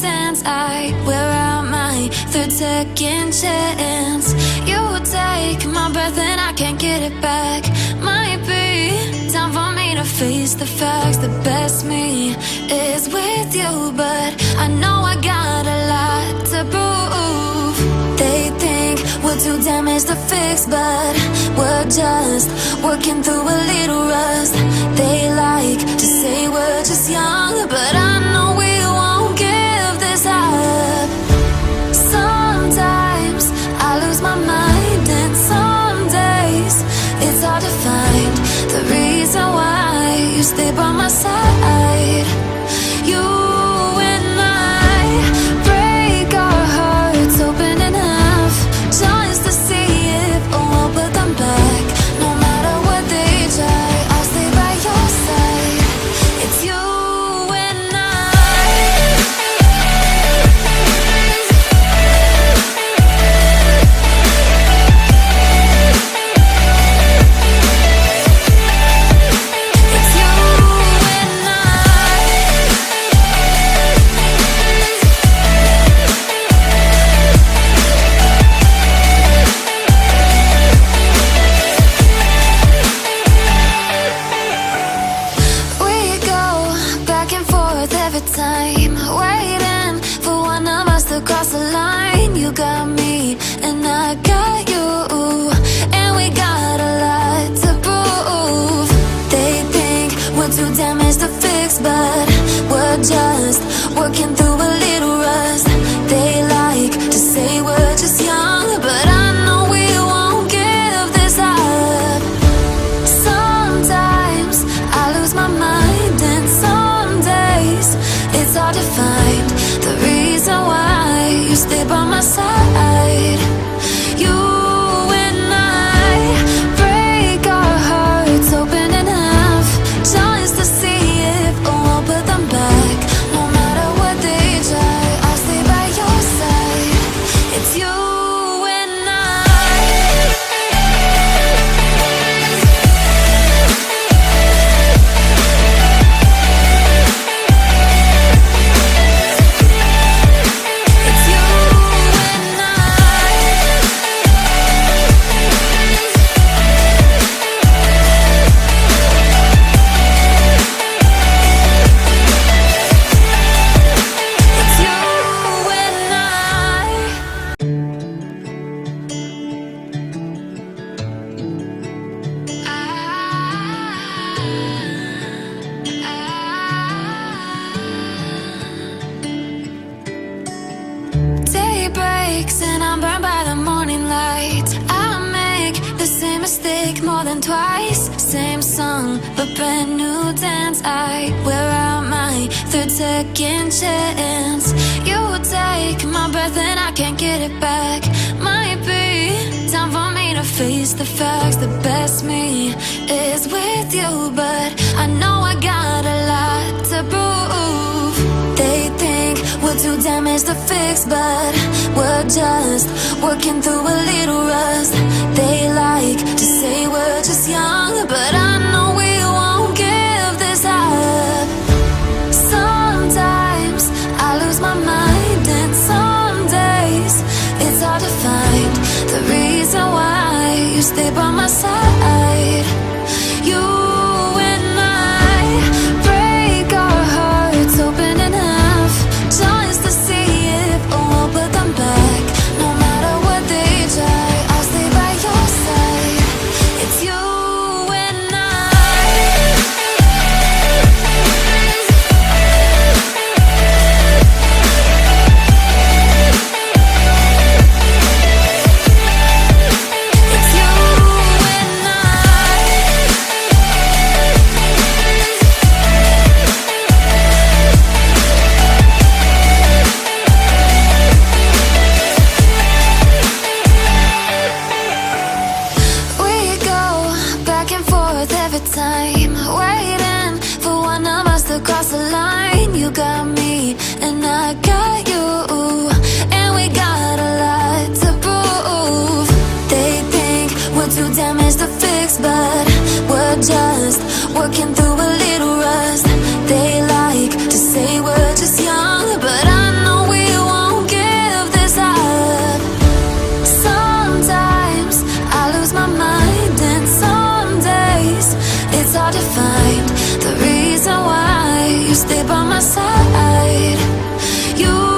dance. I wear out my third second chance. You take my breath and I can't get it back. Might be time for me to face the facts. The best me is with you, but I know I got a lot to prove. They think we're too damaged to fix, but we're just working through a little rust. They like to say we're just young, but I know we won't give this up. Sometimes I lose my mind, and some days it's hard to find the reason why you stay by my side. You and I break our hearts open in half, just to see if we'll put them back. No matter what they try, I'll stay by your side. It's you and time, waiting for one of us to cross the line. You got me and I got you, and we got a lot to prove. They think we're too damaged to fix, but we're just working through a little rust. They like to say we're just young, but I know we won't give this up. Sometimes I lose my mind, and some days it's hard to find the reason why you stay by my side. You and I break our hearts open in half, just to see if we'll put them back. No matter what they try, I'll stay by your side. It's you and and I'm burned by the morning light. I make the same mistake more than twice. Same song, but brand new dance. I wear out my third second chance. You take my breath and I can't get it back. Might be time for me to face the facts. The best me is with you, but I know I got a lot to prove. They think we're too damaged to fix, but we're just working through a little rust. They like to say we're just young, but I know we won't give this up. Sometimes I lose my mind, and some days it's hard to find the reason why you stay by my side. You and I break our hearts open in half, just to see if we'll put them back. No matter what they try, I'll stay by your side. It's you and it's you and we go back and forth every time, waiting for one of us to cross the line. You got me and I got you, and we got a lot to prove. They think we're too damaged to fix, but we're just working through a little rust. They like to say we're just young, but I know hard to find the reason why you stay by my side. You